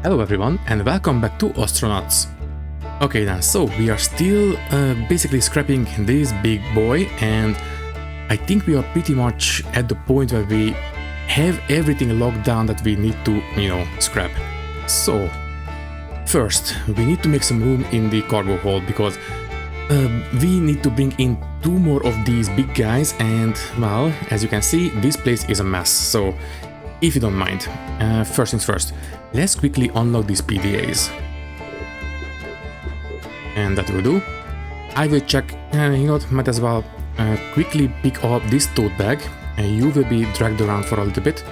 Hello everyone and welcome back to Ostranauts. Okay then, so we are still basically scrapping this big boy, and I think we are pretty much at the point where we have everything locked down that we need to, scrap. So first we need to make some room in the cargo hold because we need to bring in 2 more of these big guys, and well, as you can see, this place is a mess. So if you don't mind, first things first, let's quickly unlock these PDAs. And that will do. I will check, might as well quickly pick up this tote bag. You will be dragged around for a little bit,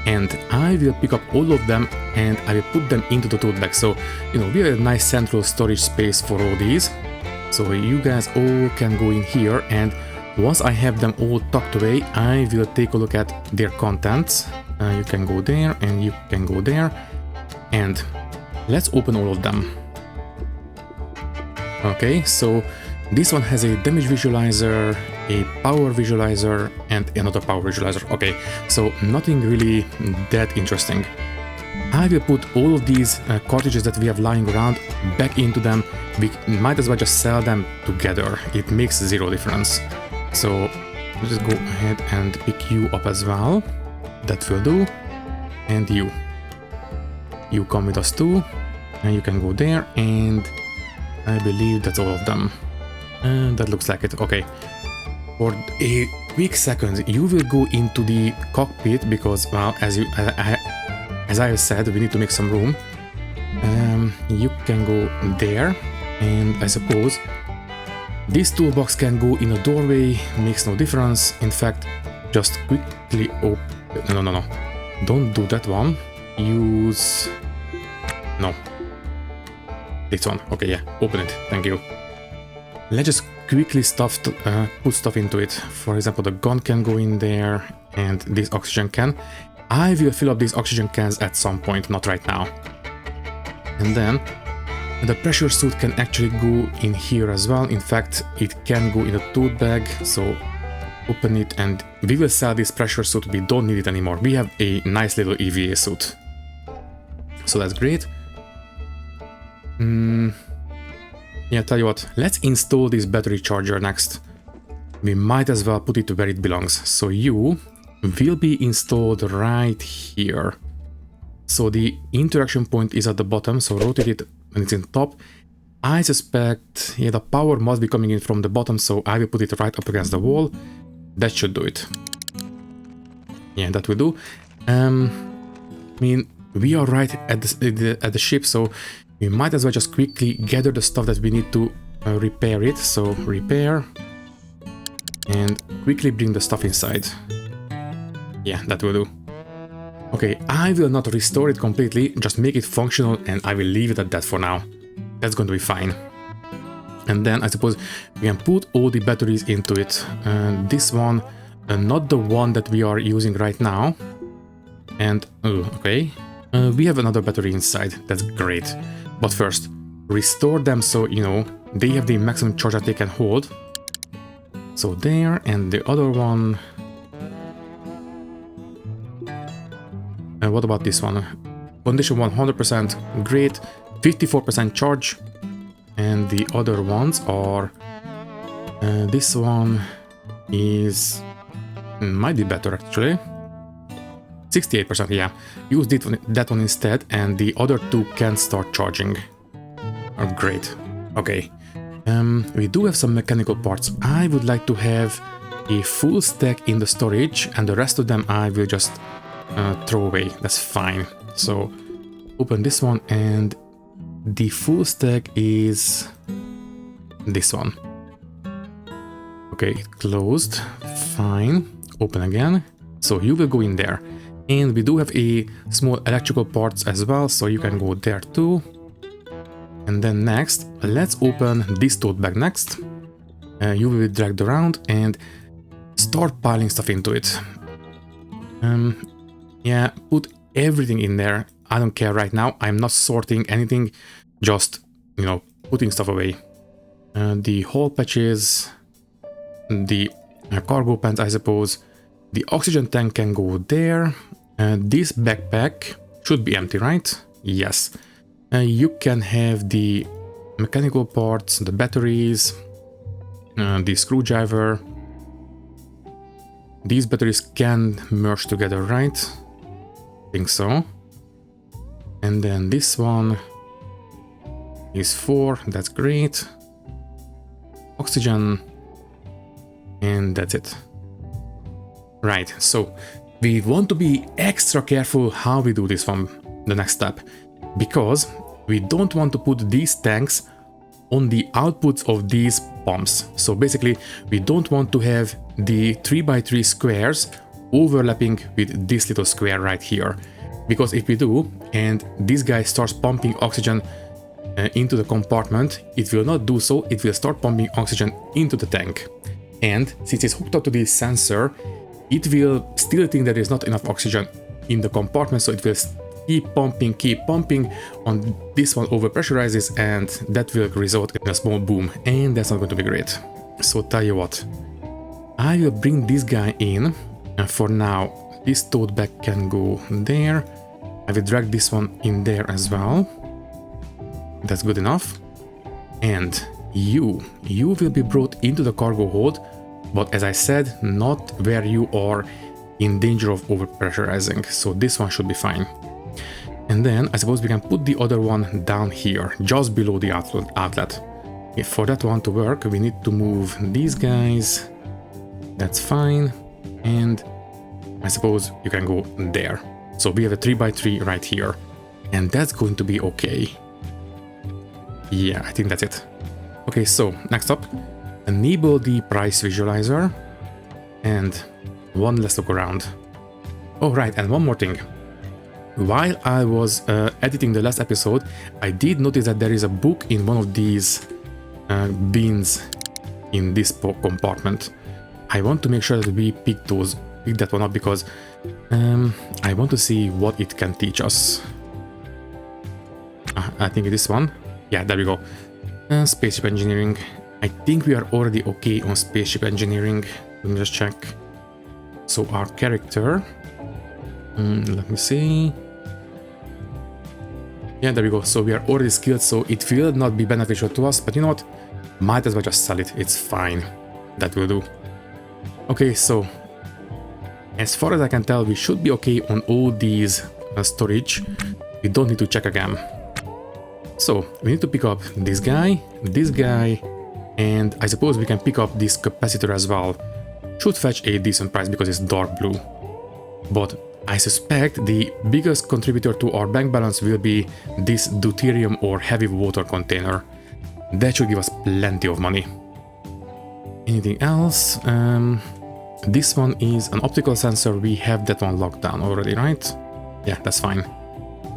and I will pick up all of them and I will put them into the tote bag. So, we have a nice central storage space for all these. So you guys all can go in here, and once I have them all tucked away, I will take a look at their contents. You can go there and you can go there, and let's open all of them. Okay, so this one has a damage visualizer, a power visualizer, and another power visualizer. Okay, so nothing really that interesting. I will put all of these cartridges that we have lying around back into them. We might as well just sell them together. It makes 0 difference. So let's go ahead and pick you up as well. That will do. And you come with us too, and you can go there, and I believe that's all of them. That looks like it. Okay, for a quick second you will go into the cockpit because, well, as I have said, we need to make some room. You can go there, and I suppose this toolbox can go in a doorway, makes no difference. In fact, just quickly open. No, don't do that one. Use... no. This one. Okay, yeah, open it. Thank you. Let's just quickly put stuff into it. For example, the gun can go in there, and this oxygen can. I will fill up these oxygen cans at some point, not right now. And then the pressure suit can actually go in here as well. In fact, it can go in a tote bag, so open it, and we will sell this pressure suit. We don't need it anymore. We have a nice little EVA suit, so that's great. Yeah, tell you what, let's install this battery charger next. We might as well put it where it belongs. So you will be installed right here. So the interaction point is at the bottom, so rotate it when it's in top. I suspect, yeah, the power must be coming in from the bottom, so I will put it right up against the wall. That should do it. Yeah, that will do. I mean, we are right at the ship, so we might as well just quickly gather the stuff that we need to repair it. So repair, and quickly bring the stuff inside. Yeah, that will do. Okay, I will not restore it completely, just make it functional, and I will leave it at that for now. That's going to be fine. And then I suppose we can put all the batteries into it. This one, not the one that we are using right now. And, okay, we have another battery inside. That's great. But first, restore them so, they have the maximum charge that they can hold. So there, and the other one. And what about this one? Condition 100%, great, 54% charge. And the other ones are, this one is, might be better actually, 68%, yeah. Use that one instead, and the other 2 can start charging. Oh, great. Okay, we do have some mechanical parts. I would like to have a full stack in the storage, and the rest of them I will just throw away. That's fine. So open this one, and the full stack is this one. Okay, it closed. Fine. Open again. So you will go in there. And we do have a small electrical parts as well, so you can go there too. And then next, let's open this tote bag next. You will be dragged around and start piling stuff into it. Yeah, put everything in there. I don't care right now. I'm not sorting anything, just, putting stuff away. The hole patches, the cargo pants, I suppose. The oxygen tank can go there. This backpack should be empty, right? Yes. You can have the mechanical parts, the batteries, the screwdriver. These batteries can merge together, right? I think so. And then this one is 4, that's great. Oxygen, and that's it. Right, so we want to be extra careful how we do this one, the next step, because we don't want to put these tanks on the outputs of these pumps. So basically, we don't want to have the 3x3 squares overlapping with this little square right here. Because if we do, and this guy starts pumping oxygen into the compartment, it will not do so, it will start pumping oxygen into the tank. And since it's hooked up to this sensor, it will still think that there's not enough oxygen in the compartment, so it will keep pumping on this one overpressurizes, and that will result in a small boom, and that's not going to be great. So tell you what, I will bring this guy in, and for now this tote bag can go there. I will drag this one in there as well. That's good enough. And you will be brought into the cargo hold, but as I said, not where you are in danger of overpressurizing, so this one should be fine. And then I suppose we can put the other one down here, just below the outlet. If for that one to work, we need to move these guys. That's fine. And I suppose you can go there. So we have a 3x3 right here. And that's going to be okay. Yeah, I think that's it. Okay, so next up, enable the price visualizer. And one last look around. Oh, right, and one more thing. While I was editing the last episode, I did notice that there is a book in one of these bins in this compartment. I want to make sure that we pick that one up because I want to see what it can teach us. I think this one. Yeah, there we go. Spaceship engineering. I think we are already okay on spaceship engineering. Let me just check. So our character. Let me see. Yeah, there we go. So we are already skilled, so it will not be beneficial to us, but you know what? Might as well just sell it. It's fine. That will do. Okay, so as far as I can tell, we should be okay on all these storage. We don't need to check again. So we need to pick up this guy, and I suppose we can pick up this capacitor as well. Should fetch a decent price because it's dark blue. But I suspect the biggest contributor to our bank balance will be this deuterium or heavy water container. That should give us plenty of money. Anything else? This one is an optical sensor. We have that one locked down already, right? Yeah, that's fine.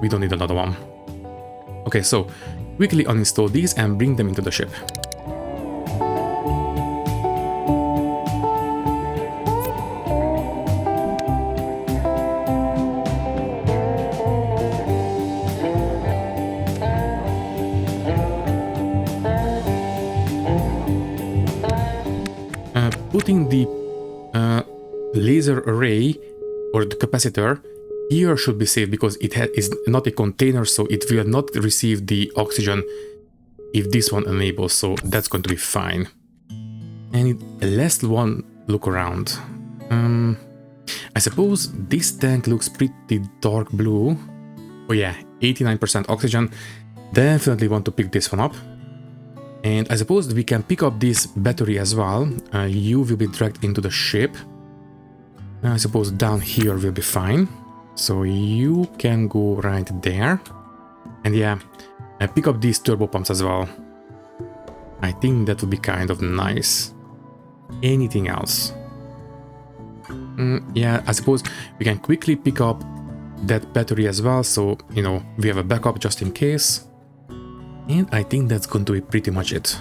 We don't need another one. Okay, so quickly uninstall these and bring them into the ship. Putting the laser array or the capacitor here should be safe because it is not a container, so it will not receive the oxygen if this one enables, so that's going to be fine. And last one look around. I suppose this tank looks pretty dark blue. Oh yeah, 89% oxygen. Definitely want to pick this one up. And I suppose we can pick up this battery as well. You will be dragged into the ship. I suppose down here will be fine. So you can go right there. And yeah, I pick up these turbo pumps as well. I think that would be kind of nice. Anything else? Yeah, I suppose we can quickly pick up that battery as well. So, you know, we have a backup just in case. And I think that's going to be pretty much it.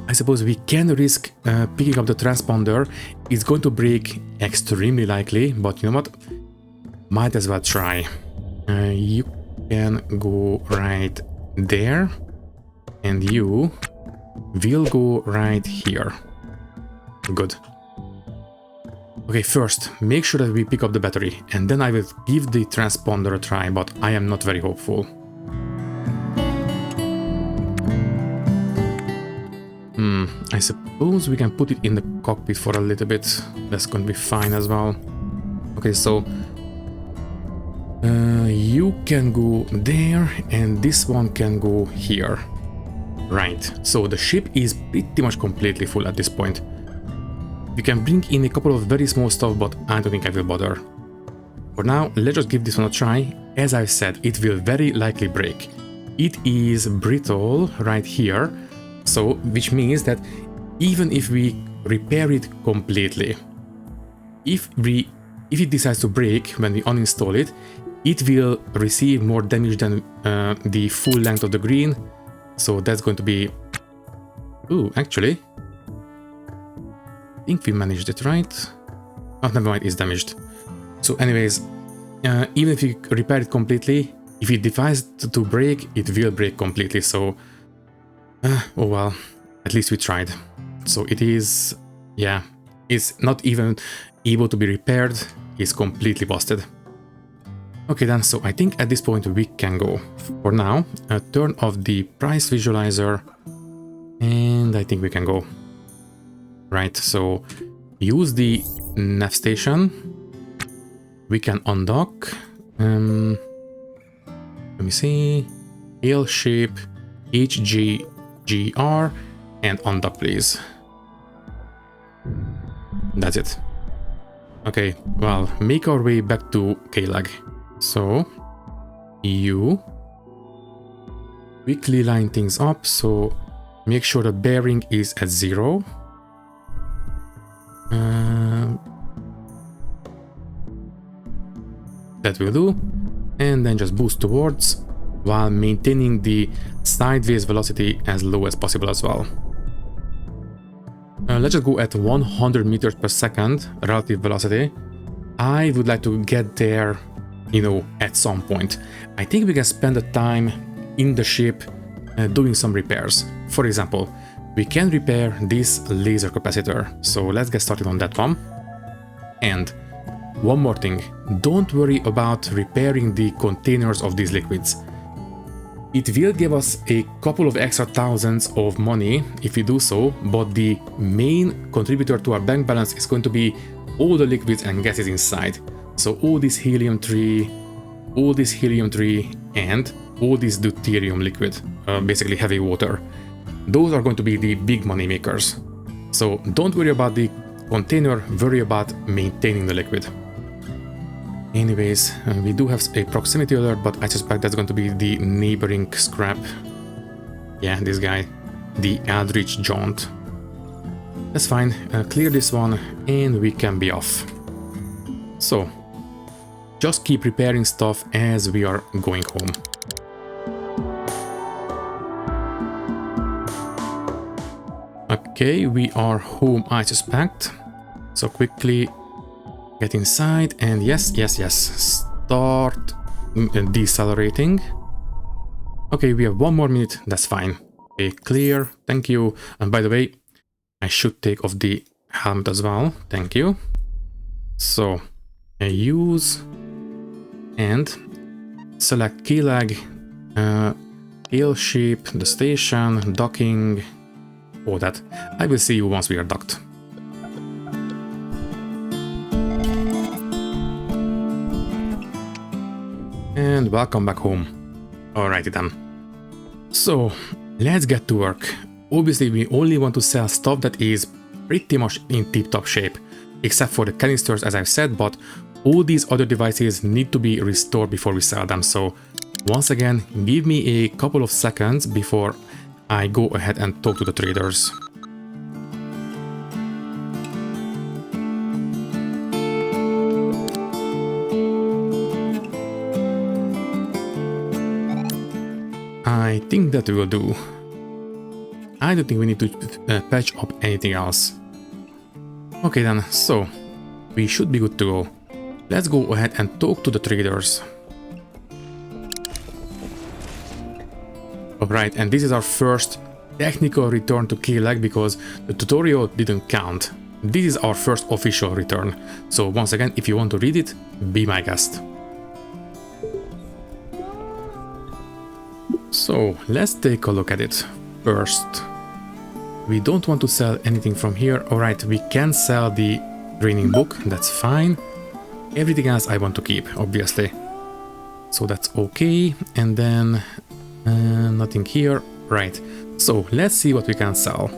I suppose we can risk picking up the transponder. It's going to break extremely likely, but you know what? Might as well try. You can go right there, and you will go right here. Good. Okay, first, make sure that we pick up the battery, and then I will give the transponder a try, but I am not very hopeful. suppose we can put it in the cockpit for a little bit. That's going to be fine as well. Okay, so you can go there and this one can go here. Right, so the ship is pretty much completely full at this point. You can bring in a couple of very small stuff, but I don't think I will bother. For now, let's just give this one a try. As I've said, it will very likely break. It is brittle right here, so which means that even if we repair it completely, if it decides to break when we uninstall it, it will receive more damage than the full length of the green. So that's going to be... Ooh, actually, I think we managed it, right? Oh, never mind, it's damaged. So anyways, even if you repair it completely, if it decides to break, it will break completely. So, oh well, at least we tried. So it is, yeah, it's not even able to be repaired. It's completely busted. Okay then, so I think at this point we can go. For now, turn off the price visualizer, and I think we can go. Right, so use the nav station. We can undock. Let me see. Airship, HGGR, and undock, please. That's it. Okay, well, make our way back to K-Lag. So, you quickly line things up, so make sure the bearing is at 0. That will do, and then just boost towards while maintaining the sideways velocity as low as possible as well. Let's just go at 100 meters per second relative velocity. I would like to get there, you know, at some point. I think we can spend the time in the ship doing some repairs. For example, we can repair this laser capacitor. So let's get started on that one. And one more thing, don't worry about repairing the containers of these liquids. It will give us a couple of extra thousands of money if we do so, but the main contributor to our bank balance is going to be all the liquids and gases inside. So all this helium-3, and all this deuterium liquid, basically heavy water. Those are going to be the big money makers. So don't worry about the container, worry about maintaining the liquid. Anyways, we do have a proximity alert, but I suspect that's going to be the neighboring scrap. Yeah, this guy, the Eldritch Jaunt. That's fine, clear this one and we can be off. So, just keep repairing stuff as we are going home. Okay, we are home, I suspect. So quickly get inside and yes, start decelerating. Okay, we have 1 more minute, that's fine. Okay, clear, thank you. And by the way, I should take off the helmet as well, thank you. So, use and select K-Lag, airship, the station, docking, all that. I will see you once we are docked. And welcome back home. Alrighty then. So, let's get to work. Obviously, we only want to sell stuff that is pretty much in tip-top shape, except for the canisters, as I've said, but all these other devices need to be restored before we sell them. So, once again, give me a couple of seconds before I go ahead and talk to the traders. I think that will do. I don't think we need to patch up anything else. Okay then, so we should be good to go. Let's go ahead and talk to the traders. Alright, and this is our first technical return to K-Lag because the tutorial didn't count. This is our first official return. So once again, if you want to read it, be my guest. So let's take a look at it. First, We don't want to sell anything from here. Alright, we can sell the training book, that's fine. Everything else I want to keep, obviously. So that's okay. And then nothing here. Right, so let's see what we can sell.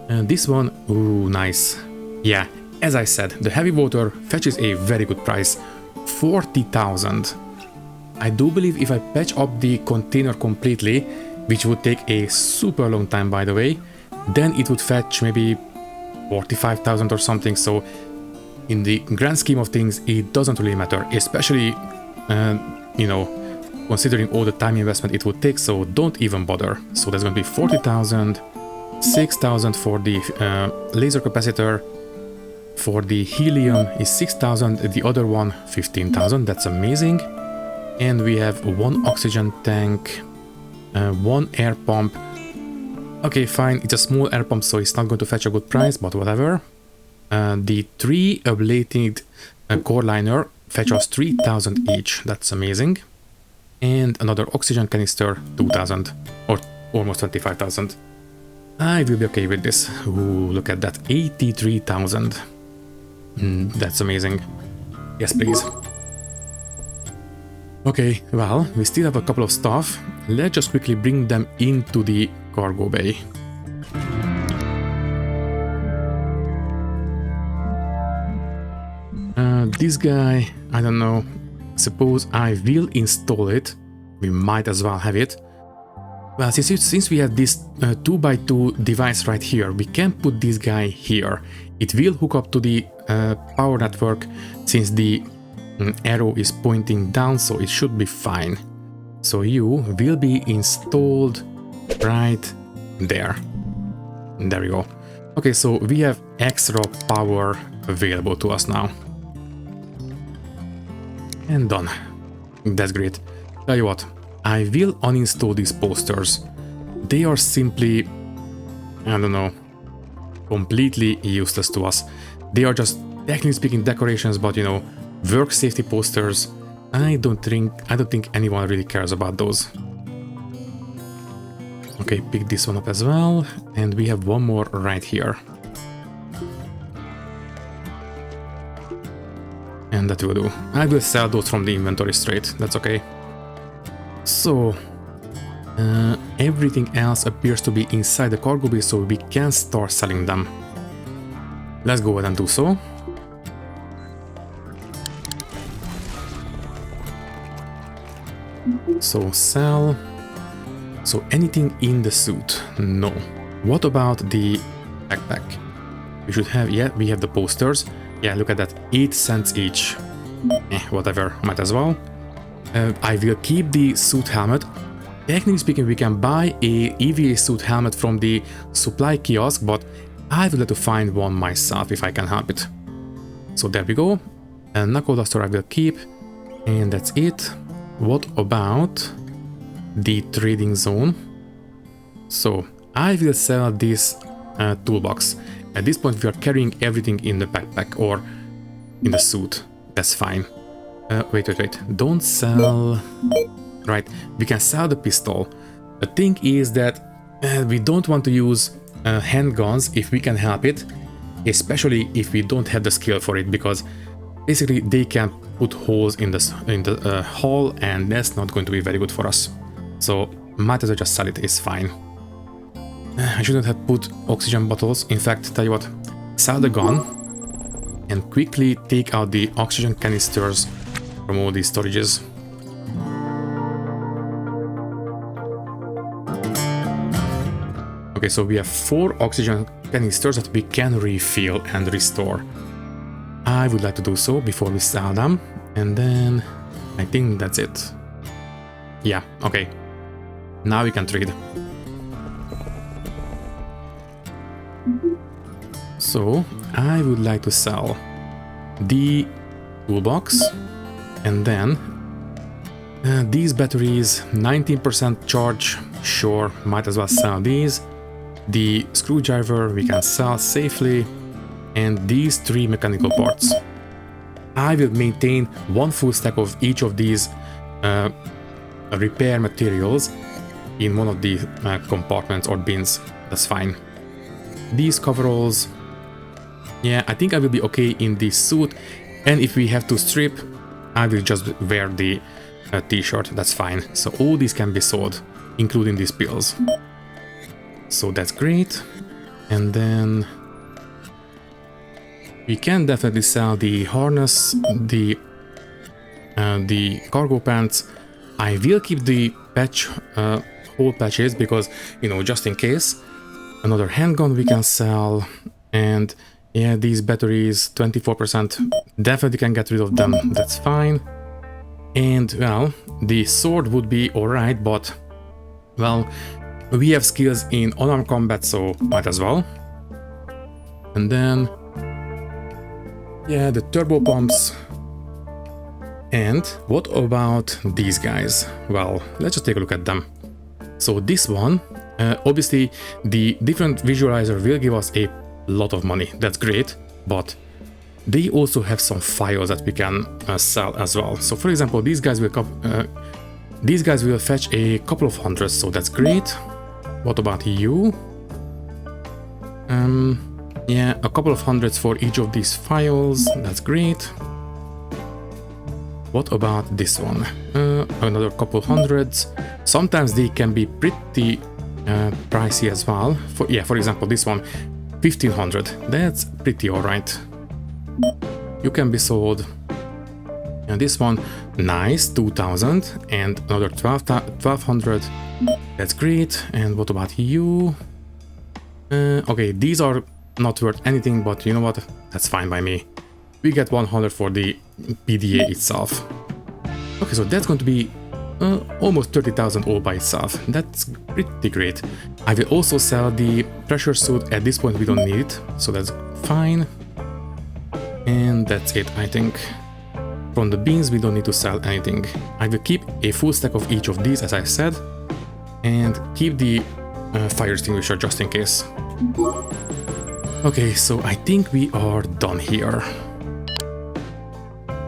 This one, ooh, nice. Yeah, as I said, the heavy water fetches a very good price. 40,000. I do believe if I patch up the container completely, which would take a super long time by the way, then it would fetch maybe 45,000 or something. So in the grand scheme of things, it doesn't really matter, especially, you know, considering all the time investment it would take, so don't even bother. So that's going to be 40,000, 6,000 for the laser capacitor. For the helium is 6,000, the other one 15,000, that's amazing. And we have one oxygen tank, one air pump. Okay, fine, it's a small air pump, so it's not going to fetch a good price, but whatever. The 3 ablated core liner fetch us 3,000 each, that's amazing. And another oxygen canister, 2,000, or almost 25,000. I will be okay with this. Ooh, look at that, 83,000. That's amazing. Yes, please. Okay, well, we still have a couple of stuff. Let's just quickly bring them into the cargo bay. This guy, I don't know. Suppose I will install it. We might as well have it. Well, since we have this 2x2 device right here, we can put this guy here. It will hook up to the power network since the arrow is pointing down, so it should be fine. So you will be installed right there. There we go. Okay, so we have extra power available to us now. And done. That's great. Tell you what, I will uninstall these posters. They are simply, I don't know, completely useless to us. They are just, technically speaking, decorations, but you know, work safety posters. I don't think anyone really cares about those. Okay, pick this one up as well, and we have one more right here. And that will do. I will sell those from the inventory straight, that's okay. So, everything else appears to be inside the cargo bay, so we can start selling them. Let's go ahead and do so. So sell. So anything in the suit? No. What about the backpack? We should have, yeah, we have the posters. Yeah, look at that, 8 cents each. Whatever, might as well. I will keep the suit helmet. Technically speaking, we can buy a EVA suit helmet from the supply kiosk, but I will have to find one myself if I can help it. So there we go. And knuckle duster I will keep. And that's it. What about the trading zone? So I will sell this toolbox. At this point we are carrying everything in the backpack or in the suit. That's fine. Wait, don't sell. Right, we can sell the pistol. The thing is that we don't want to use handguns if we can help it, especially if we don't have the skill for it, because basically they can put holes in the hull, and that's not going to be very good for us. So might as well just sell it, it's fine. I shouldn't have put oxygen bottles. In fact, tell you what, sell the gun and quickly take out the oxygen canisters from all these storages. Okay, so we have 4 oxygen canisters that we can refill and restore. I would like to do so before we sell them, and then I think that's it. Yeah, okay. Now we can trade. So I would like to sell the toolbox, and then these batteries, 19% charge, sure, might as well sell these. The screwdriver we can sell safely, and these 3 mechanical parts. I will maintain 1 full stack of each of these repair materials in one of the compartments or bins. That's fine. these coveralls. Yeah, I think I will be okay in this suit, and if we have to strip, I will just wear the t-shirt, that's fine. So all these can be sold, including these pills. So that's great. And then we can definitely sell the harness, the cargo pants. I will keep the patch, whole patches, because, you know, just in case. Another handgun we can sell, and yeah, these batteries, 24%, definitely can get rid of them, that's fine. And, well, the sword would be alright, but, well, we have skills in unarmed combat, so might as well. And then, yeah, the turbo pumps. And what about these guys? Well, let's just take a look at them. So this one, obviously, the different visualizer will give us a lot of money, that's great, but they also have some files that we can sell as well. So for example, these guys will fetch a couple of hundreds, so that's great. What about you? Yeah, a couple of hundreds for each of these files, that's great. What about this one? Another couple hundreds. Sometimes they can be pretty pricey as well. For example, this one, 1500. That's pretty alright. You can be sold. And this one, nice, 2000, and another 1200. That's great. And what about you? Okay, these are not worth anything, but you know what? That's fine by me. We get 100 for the PDA itself. Okay, so that's going to be almost 30,000 all by itself. That's pretty great. I will also sell the pressure suit. At this point we don't need it, so that's fine. And that's it, I think. From the beans we don't need to sell anything. I will keep a full stack of each of these, as I said, and keep the fire extinguisher just in case. Okay, so I think we are done here.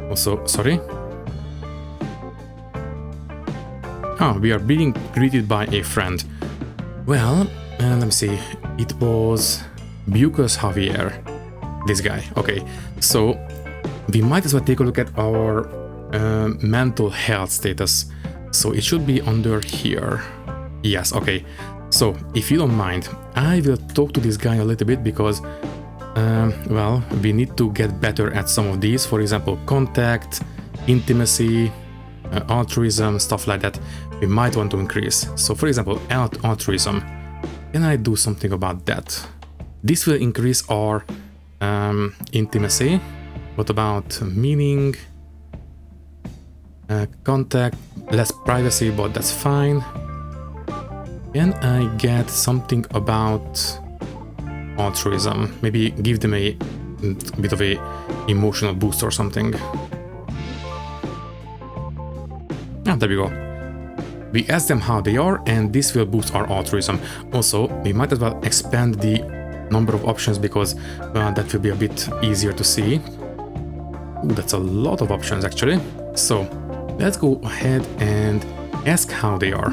Also, sorry. Oh, we are being greeted by a friend. Well, let me see. It was Bucus Javier. This guy. Okay, so we might as well take a look at our mental health status. So it should be under here. Yes, okay. So if you don't mind, I will talk to this guy a little bit because, well, we need to get better at some of these. For example, contact, intimacy, altruism, stuff like that. We might want to increase. So for example, altruism. Can I do something about that? This will increase our intimacy. What about meaning? Contact, less privacy, but that's fine. Can I get something about altruism? Maybe give them a bit of a emotional boost or something. Ah, there we go. We ask them how they are, and this will boost our altruism. Also, we might as well expand the number of options because that will be a bit easier to see. Ooh, that's a lot of options actually. So let's go ahead and ask how they are.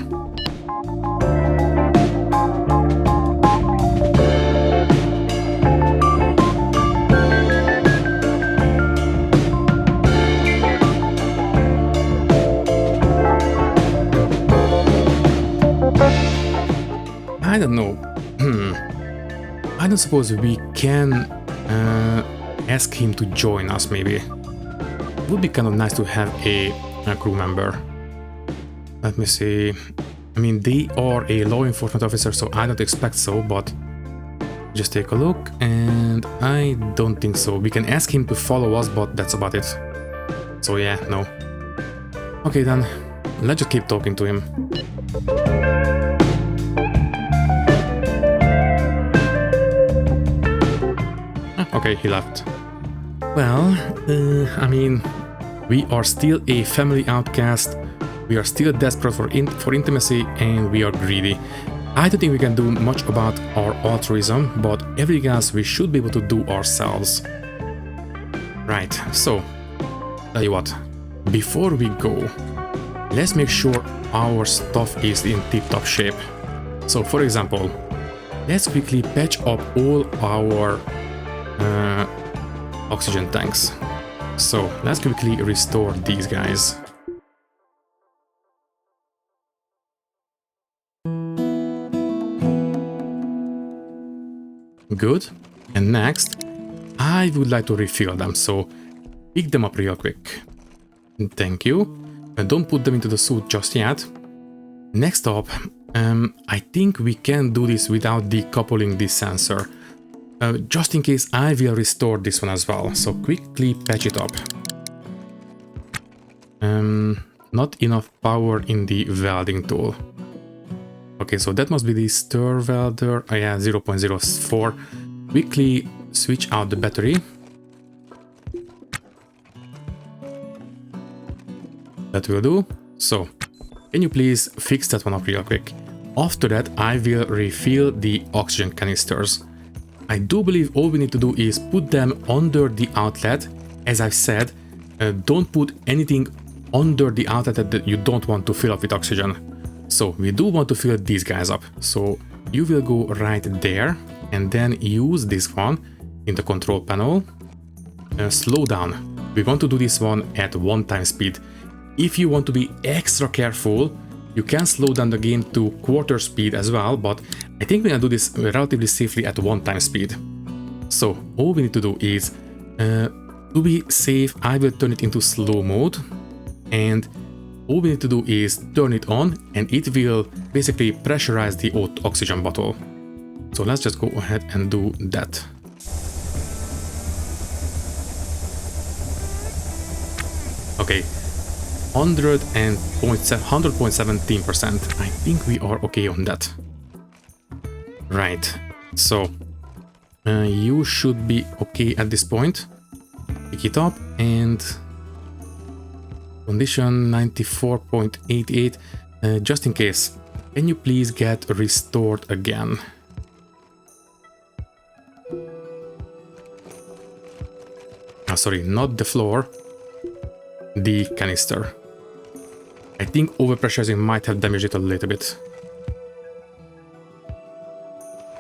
I don't know. I don't suppose we can ask him to join us, maybe. It would be kind of nice to have a crew member. Let me see. I mean, they are a law enforcement officer, so I don't expect so, but just take a look, and I don't think so. We can ask him to follow us, but that's about it. So yeah, no. Okay then, let's just keep talking to him. Okay, he left. Well, I mean, we are still a family outcast, we are still desperate for intimacy, and we are greedy. I don't think we can do much about our altruism, but everything else we should be able to do ourselves. Right, so, tell you what, before we go, let's make sure our stuff is in tip-top shape. So, for example, Let's quickly patch up all our oxygen tanks. So let's quickly restore these guys. Good. And next, I would like to refill them, so pick them up real quick. Thank you. Don't put them into the suit just yet. Next up, I think we can do this without decoupling this sensor. Just in case, I will restore this one as well, so quickly patch it up. Not enough power in the welding tool. Okay, so that must be the stir welder. Oh yeah, 0.04. Quickly switch out the battery. That will do. So, can you please fix that one up real quick? After that, I will refill the oxygen canisters. I do believe all we need to do is put them under the outlet. As I've said, don't put anything under the outlet that you don't want to fill up with oxygen. So we do want to fill these guys up. So you will go right there and then use this one in the control panel. Slow down. We want to do this one at 1x speed. If you want to be extra careful, you can slow down the game to quarter speed as well, but I think we're gonna do this relatively safely at 1x speed. So all we need to do is, to be safe, I will turn it into slow mode, and all we need to do is turn it on, and it will basically pressurize the oxygen bottle. So let's just go ahead and do that. Okay. 100.17%. I think we are okay on that. Right. So you should be okay at this point. Pick it up and condition 94.88. Just in case, can you please get restored again? Oh, sorry, not the floor, the canister. I think overpressurizing might have damaged it a little bit.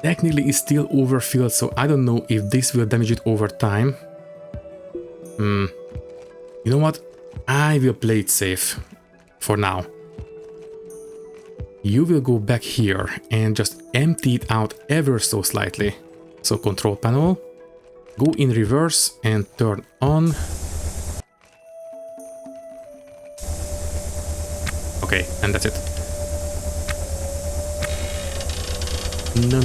Technically it's still overfilled, so I don't know if this will damage it over time. You know what? I will play it safe for now. You will go back here and just empty it out ever so slightly. So control panel, go in reverse and turn on. Okay, and that's it. No.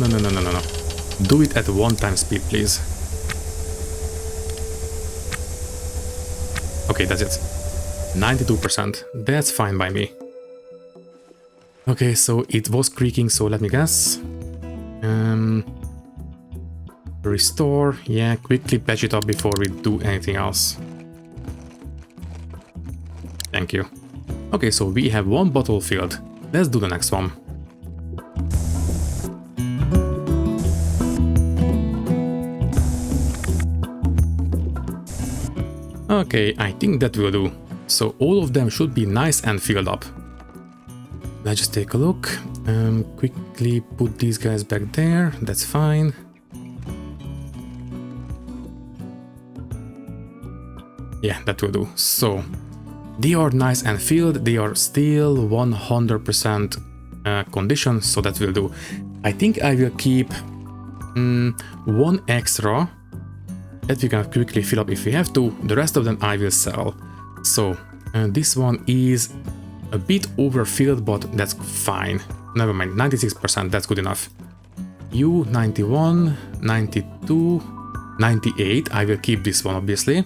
Do it at 1x speed, please. Okay, that's it. 92%. That's fine by me. Okay, so it was creaking, so let me guess. Restore. Yeah, quickly patch it up before we do anything else. Thank you. Okay, so we have one bottle filled. Let's do the next one. Okay, I think that will do. So all of them should be nice and filled up. Let's just take a look. Quickly put these guys back there. That's fine. Yeah, that will do. So they are nice and filled. They are still 100% condition, so that will do. I think I will keep one extra that we can quickly fill up if we have to. The rest of them I will sell. So this one is a bit overfilled, but that's fine. Never mind, 96%, that's good enough. You 91, 92, 98. I will keep this one obviously.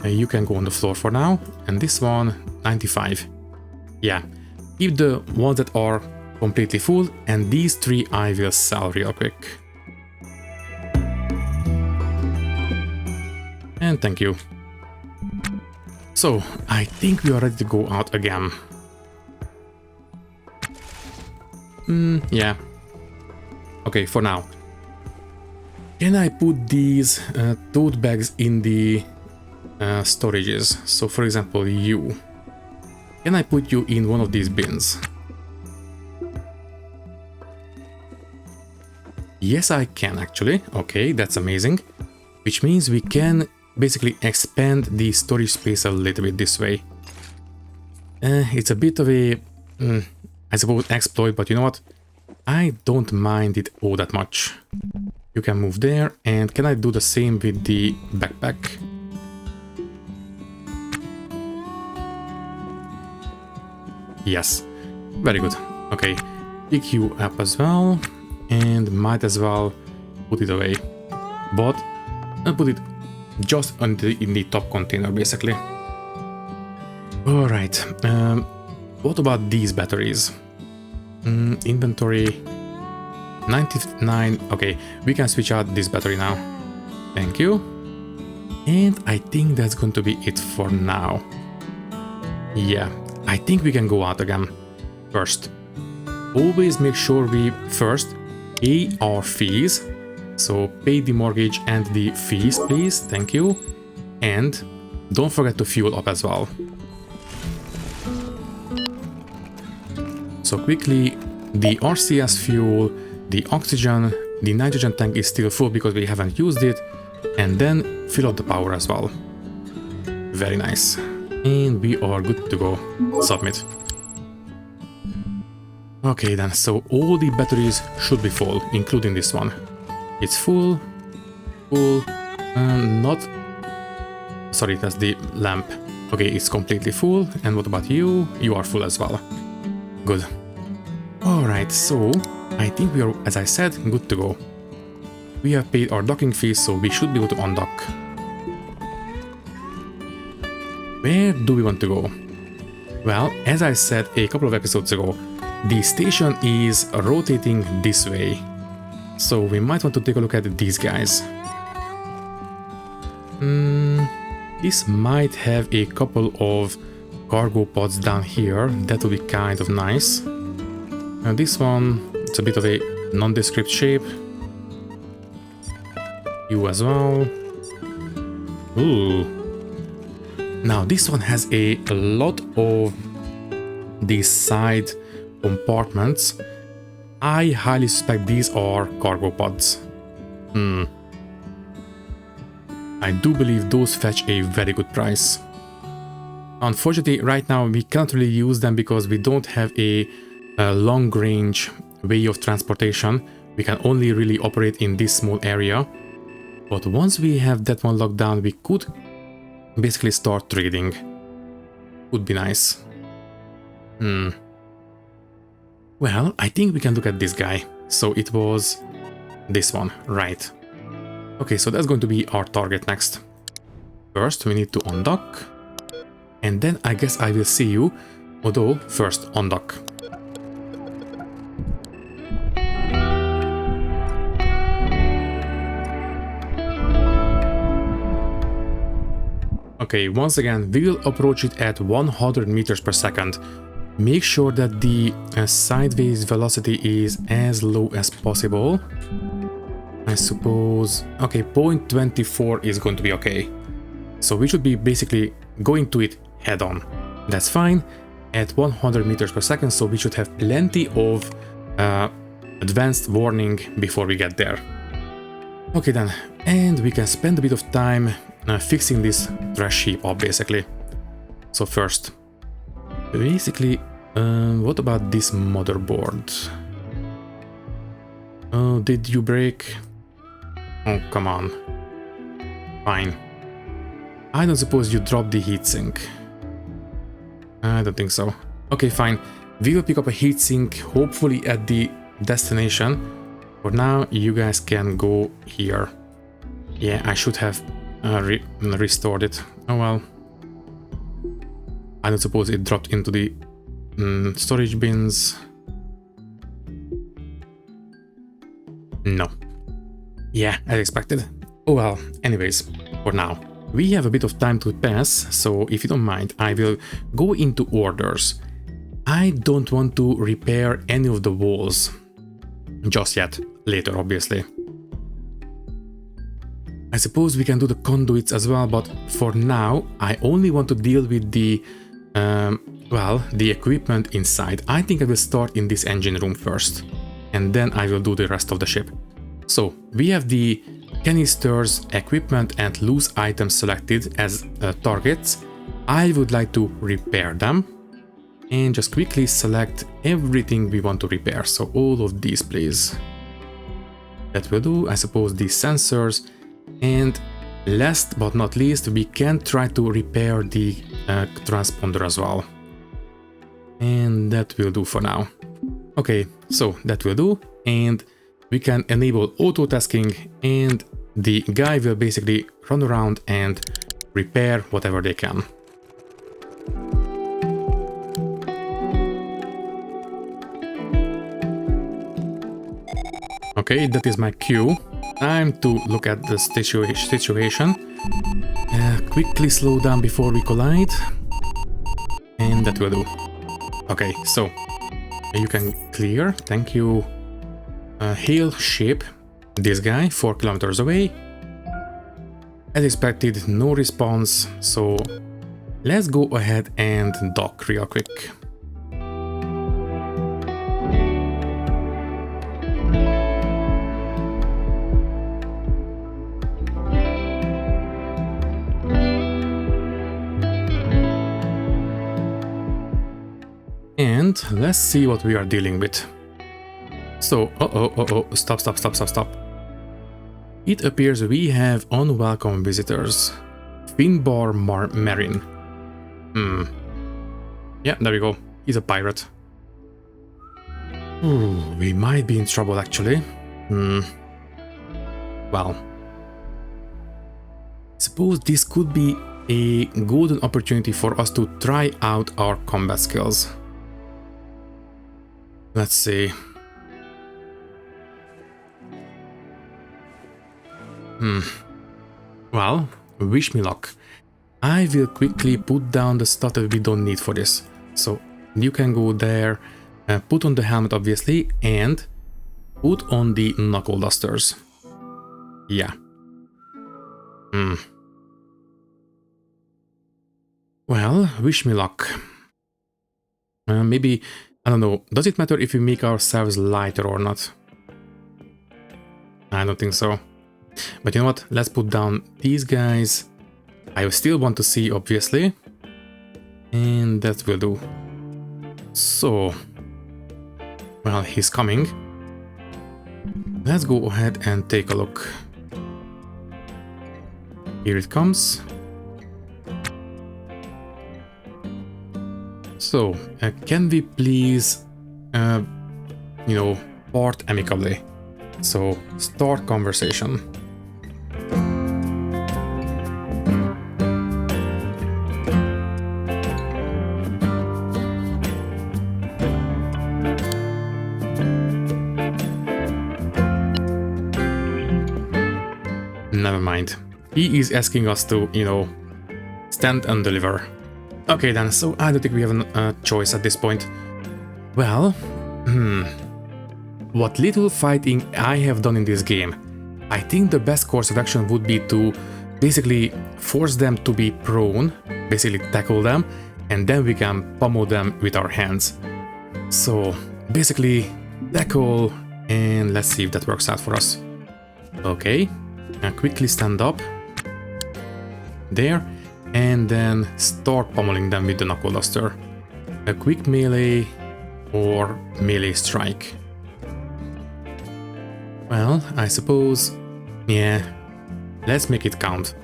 You can go on the floor for now. And this one, 95. Yeah, keep the ones that are completely full, and these three I will sell real quick. And thank you. So, I think we are ready to go out again. Yeah. Okay, for now. Can I put these tote bags in the storages? So, for example, you. Can I put you in one of these bins? Yes, I can actually. Okay, that's amazing. Which means we can basically expand the storage space a little bit this way. It's a bit of a, I suppose, exploit, but you know what? I don't mind it all that much. You can move there, and can I do the same with the backpack? Yes, very good. Okay, pick you up as well, and might as well put it away. But I'll put it just in the top container, basically. Alright, what about these batteries? Inventory 99. Okay, we can switch out this battery now. Thank you. And I think that's going to be it for now. Yeah, I think we can go out again. First, always make sure we first pay our fees. So pay the mortgage and the fees, please. Thank you. And don't forget to fuel up as well. So quickly, the RCS fuel, the oxygen, the nitrogen tank is still full because we haven't used it, and then fill up the power as well. Very nice. And we are good to go. Submit. Okay then, so all the batteries should be full, including this one. It's full, not... Sorry, that's the lamp. Okay, it's completely full. And what about you? You are full as well. Good. Alright, so I think we are, as I said, good to go. We have paid our docking fees, so we should be able to undock. Where do we want to go? Well, as I said a couple of episodes ago, the station is rotating this way. So we might want to take a look at these guys. This might have a couple of cargo pods down here. That would be kind of nice. Now this one, it's a bit of a nondescript shape. You as well. Ooh. Now this one has a lot of these side compartments. I highly suspect these are cargo pods. I do believe those fetch a very good price. Unfortunately, right now we can't really use them because we don't have a long-range way of transportation. We can only really operate in this small area. But once we have that one locked down, we could basically start trading. Would be nice. Well, I think we can look at this guy. So it was this one, right? Okay, so that's going to be our target next. First, we need to undock. And then I guess I will see you, although first undock. Okay, once again, we will approach it at 100 meters per second. Make sure that the sideways velocity is as low as possible. I suppose... Okay, 0.24 is going to be okay. So we should be basically going to it head on. That's fine. At 100 meters per second, so we should have plenty of advanced warning before we get there. Okay then, and we can spend a bit of time fixing this trash heap up, basically. So first, basically, what about this motherboard? Oh, did you break? Oh, come on. Fine. I don't suppose you dropped the heatsink. I don't think so. Okay, fine. We will pick up a heatsink, hopefully at the destination. For now, you guys can go here. Yeah, I should have restored it. Oh well. I don't suppose it dropped into the storage bins. No. Yeah, as expected. Oh well, anyways, for now. We have a bit of time to pass, so if you don't mind, I will go into orders. I don't want to repair any of the walls. Just yet. Later, obviously. I suppose we can do the conduits as well, but for now, I only want to deal with the, well, the equipment inside. I think I will start in this engine room first, and then I will do the rest of the ship. So we have the canisters, equipment and loose items selected as targets. I would like to repair them and just quickly select everything we want to repair. So all of these, please. That will do. I suppose these sensors, and last but not least, we can try to repair the transponder as well. And that will do for now. Okay, so that will do, and we can enable auto tasking, and the guy will basically run around and repair whatever they can. Okay, that is my cue. Time to look at the situation. Quickly slow down before we collide. And that will do. Okay, so you can clear. Thank you. Hail ship. This guy 4 kilometers away. As expected, no response. So let's go ahead and dock real quick. And let's see what we are dealing with. So, stop. It appears we have unwelcome visitors. Finbar Marine. Yeah, there we go. He's a pirate. Ooh, we might be in trouble actually. Well, suppose this could be a golden opportunity for us to try out our combat skills. Let's see. Well, wish me luck. I will quickly put down the stuff that we don't need for this. So you can go there, put on the helmet obviously, and put on the knuckle dusters. Yeah. Well, wish me luck. Maybe, I don't know, does it matter if we make ourselves lighter or not? I don't think so. But you know what, let's put down these guys. I still want to see, obviously. And that will do. So, well, he's coming. Let's go ahead and take a look. Here it comes. So, can we please, you know, part amicably? So, start conversation. Never mind. He is asking us to, you know, stand and deliver. Okay then, so I don't think we have a choice at this point. Well, what little fighting I have done in this game, I think the best course of action would be to basically force them to be prone, basically tackle them, and then we can pummel them with our hands. So basically tackle, and let's see if that works out for us. Okay, and quickly stand up there, and then start pummeling them with the knuckle duster. A quick melee or melee strike. Well, I suppose, yeah, let's make it count.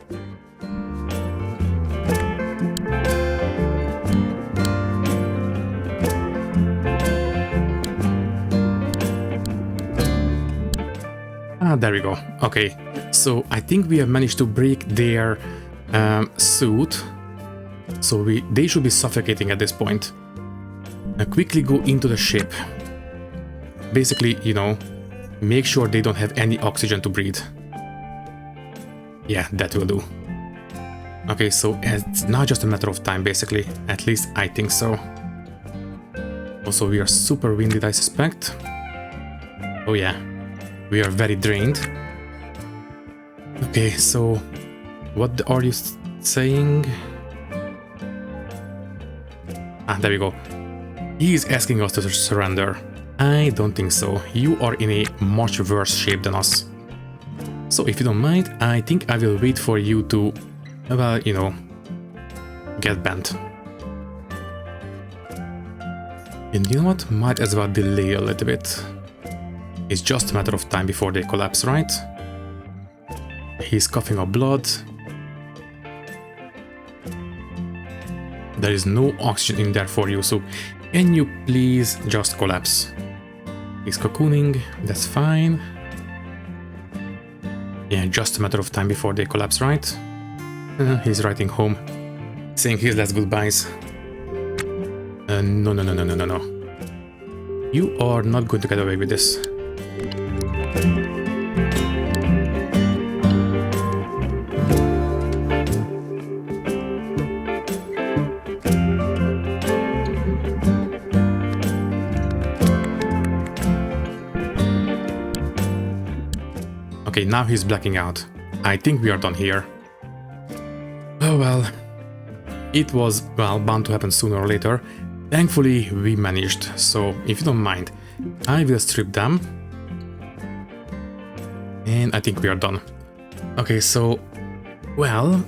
There we go. Okay, so I think we have managed to break their suit, so they should be suffocating at this point. Quickly go into the ship. Basically, you know, make sure they don't have any oxygen to breathe. Yeah, that will do. Okay, so it's not just a matter of time, basically. At least I think so. Also, we are super winded, I suspect. Oh yeah, we are very drained. Okay, so what are you saying? Ah, there we go. He is asking us to surrender. I don't think so. You are in a much worse shape than us. So if you don't mind, I think I will wait for you to, well, you know, get bent. And you know what? Might as well delay a little bit. It's just a matter of time before they collapse, right? He's coughing up blood. There is no oxygen in there for you, so can you please just collapse? He's cocooning, that's fine. Yeah, just a matter of time before they collapse, right? He's writing home, saying his last goodbyes. No. You are not going to get away with this. Okay, now he's blacking out. I think we are done here. Oh well. It was, well, bound to happen sooner or later. Thankfully, we managed. So, if you don't mind, I will strip them. And I think we are done. Okay, so, well,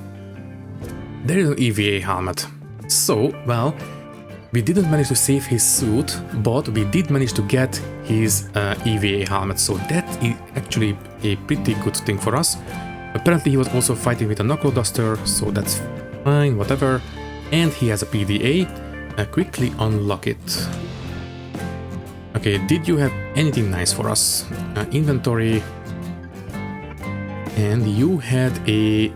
there is an EVA helmet. So, well, we didn't manage to save his suit, but we did manage to get his EVA helmet. So that is actually a pretty good thing for us. Apparently he was also fighting with a knuckle duster, so that's fine, whatever. And he has a PDA. Quickly unlock it. Okay, did you have anything nice for us? Inventory. And you had a,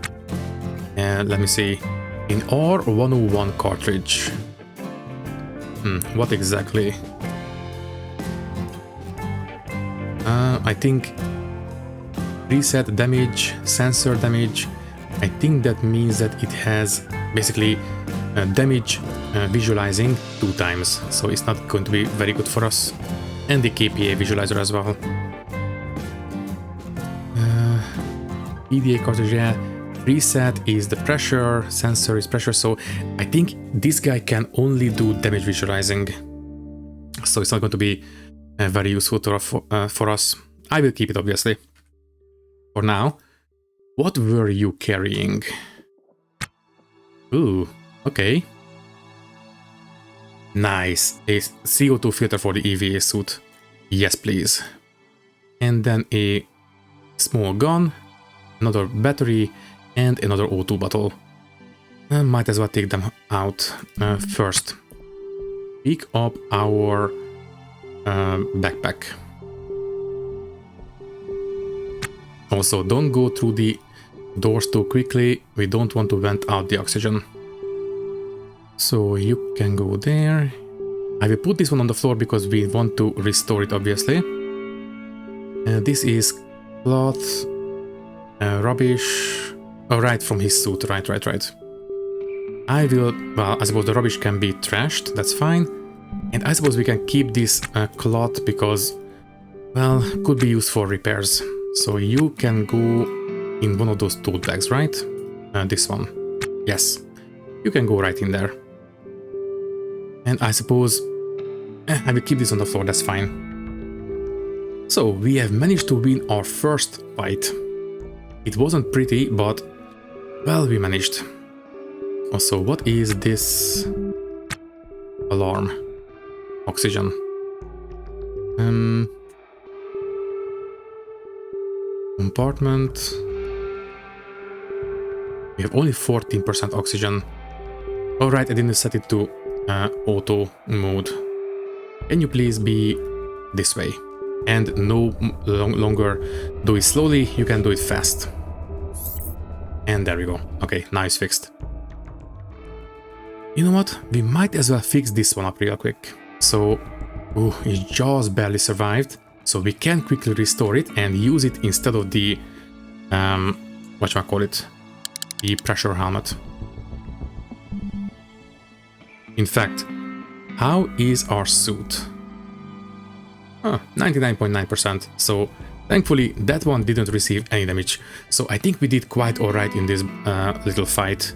let me see, an R101 cartridge. What exactly? I think reset damage, sensor damage. I think that means that it has basically damage visualizing 2 times, so it's not going to be very good for us. And the KPA visualizer as well. PDA cartridge, yeah. Reset is the pressure, sensor is pressure, so I think this guy can only do damage visualizing. So it's not going to be very useful for us. I will keep it, obviously. For now, what were you carrying? Ooh, okay. Nice, a CO2 filter for the EVA suit. Yes, please. And then a small gun, another battery, and another O2 bottle. Might as well take them out first. Pick up our backpack. Also, don't go through the doors too quickly. We don't want to vent out the oxygen. So you can go there. I will put this one on the floor because we want to restore it, obviously. This is cloth, rubbish. Oh, right, from his suit. Right. I will, well, I suppose the rubbish can be trashed. That's fine. And I suppose we can keep this cloth because, well, could be used for repairs. So you can go in one of those tote bags, right? This one. Yes. You can go right in there. And I suppose I will keep this on the floor, that's fine. So we have managed to win our first fight. It wasn't pretty, but, well, we managed. Also, what is this alarm? Oxygen. Compartment. We have only 14% oxygen. Alright, I didn't set it to auto mode. Can you please be this way? And no longer do it slowly, you can do it fast. And there we go. Okay, now it's fixed. You know what? We might as well fix this one up real quick. So, it just barely survived. So we can quickly restore it and use it instead of the, whatchamacallit, the pressure helmet. In fact, how is our suit? 99.9%. So thankfully that one didn't receive any damage. So I think we did quite alright in this little fight.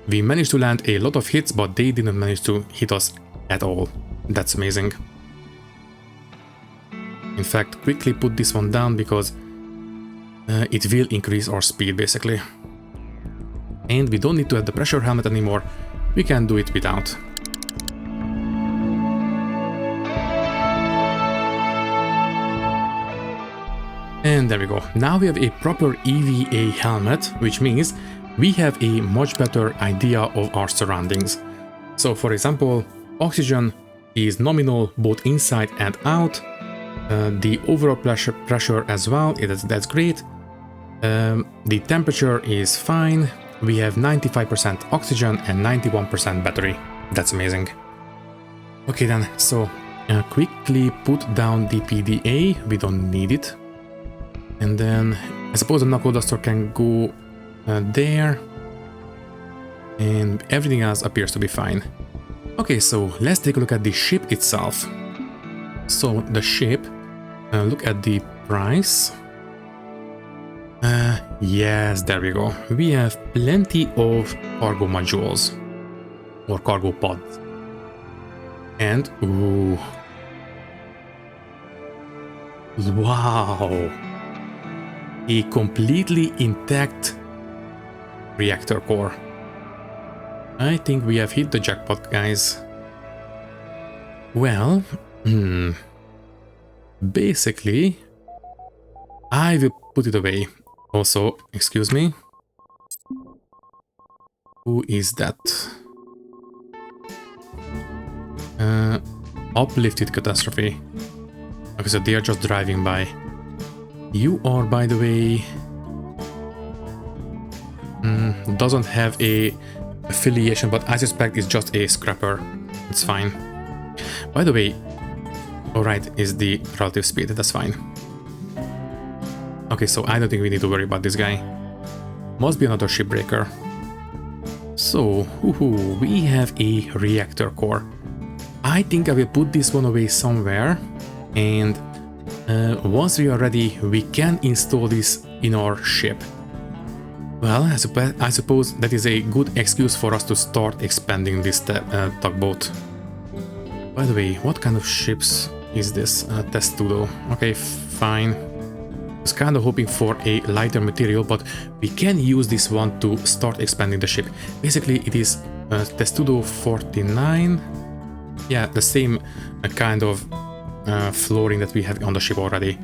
We managed to land a lot of hits, but they didn't manage to hit us at all. That's amazing. In fact, quickly put this one down because it will increase our speed basically. And we don't need to have the pressure helmet anymore, we can do it without. And there we go. Now we have a proper EVA helmet, which means we have a much better idea of our surroundings. So for example, oxygen is nominal both inside and out. The overall pressure as well, that's great. The temperature is fine. We have 95% oxygen and 91% battery. That's amazing. Okay then, so quickly put down the PDA, we don't need it. And then I suppose the knuckle duster can go there. And everything else appears to be fine. Okay, so let's take a look at the ship itself. So the ship, look at the price. Yes, there we go. We have plenty of cargo modules or cargo pods. And ooh, wow, a completely intact reactor core. I think we have hit the jackpot, guys. Well, basically, I will put it away. Also, excuse me. Who is that? Uplifted catastrophe. Okay, so they are just driving by. You are, by the way, doesn't have a affiliation, but I suspect it's just a scrapper. It's fine. By the way, alright, is the relative speed, that's fine. Okay, so I don't think we need to worry about this guy. Must be another shipbreaker. So, we have a reactor core. I think I will put this one away somewhere, and once we are ready, we can install this in our ship. Well, I suppose that is a good excuse for us to start expanding this tugboat. By the way, what kind of ships is this? Testudo. Okay, fine. I was kind of hoping for a lighter material, but we can use this one to start expanding the ship. Basically, it is Testudo 49. Yeah, the same kind of flooring that we have on the ship already.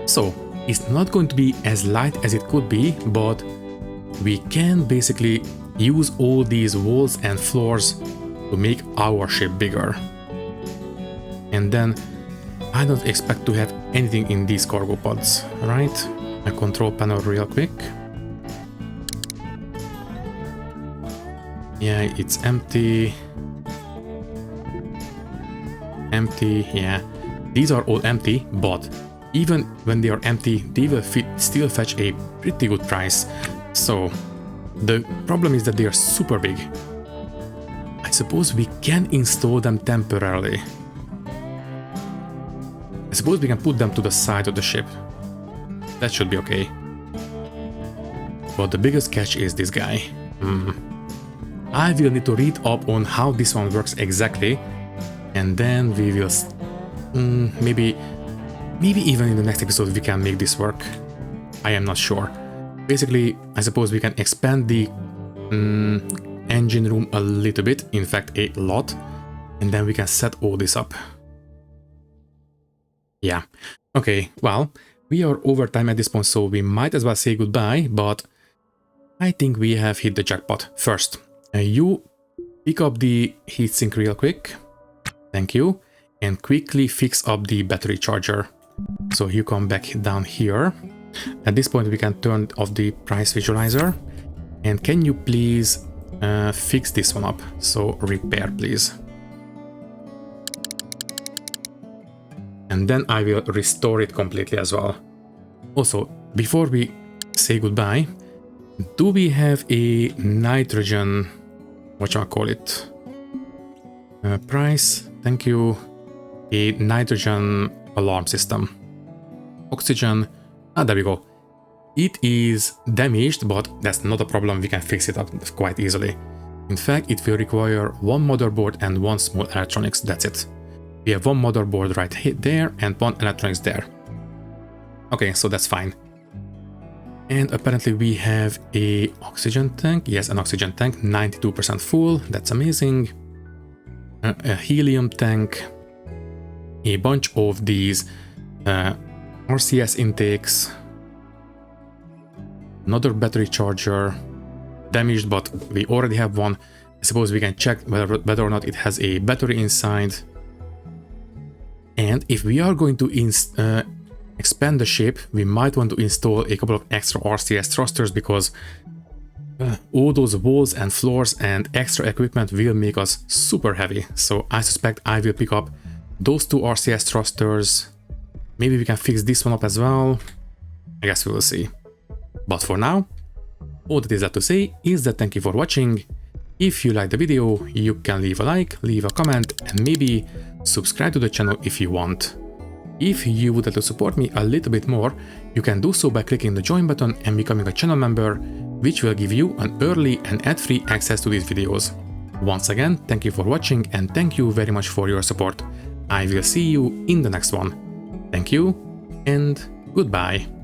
So, it's not going to be as light as it could be, but we can basically use all these walls and floors to make our ship bigger. And then I don't expect to have anything in these cargo pods, right? A control panel real quick. Yeah, it's empty. Empty, yeah. These are all empty, but even when they are empty, they will still fetch a pretty good price. So, the problem is that they are super big. I suppose we can install them temporarily. I suppose we can put them to the side of the ship. That should be okay. But the biggest catch is this guy. I will need to read up on how this one works exactly, and then we will maybe even in the next episode we can make this work. I am not sure. Basically, I suppose we can expand the engine room a little bit, in fact a lot, and then we can set all this up. Yeah, okay, well, we are over time at this point, so we might as well say goodbye, but I think we have hit the jackpot. First, you pick up the heatsink real quick, thank you, and quickly fix up the battery charger. So you come back down here. At this point we can turn off the price visualizer, and can you please fix this one up? So repair please. And then I will restore it completely as well. Also, before we say goodbye, do we have a nitrogen, what shall I call it? Price, thank you. A nitrogen alarm system. Oxygen, there we go. It is damaged, but that's not a problem, we can fix it up quite easily. In fact, it will require one motherboard and one small electronics, that's it. We have one motherboard right there and one electronics there. Okay, so that's fine. And apparently we have a oxygen tank. Yes, an oxygen tank, 92% full. That's amazing. A helium tank. A bunch of these RCS intakes. Another battery charger. Damaged, but we already have one. I suppose we can check whether or not it has a battery inside. And if we are going to expand the ship, we might want to install a couple of extra RCS thrusters, because all those walls and floors and extra equipment will make us super heavy. So I suspect I will pick up those 2 RCS thrusters. Maybe we can fix this one up as well. I guess we will see. But for now, all that is left to say is that thank you for watching. If you liked the video, you can leave a like, leave a comment, and maybe subscribe to the channel if you want. If you would like to support me a little bit more, you can do so by clicking the join button and becoming a channel member, which will give you an early and ad-free access to these videos. Once again, thank you for watching and thank you very much for your support. I will see you in the next one. Thank you and goodbye.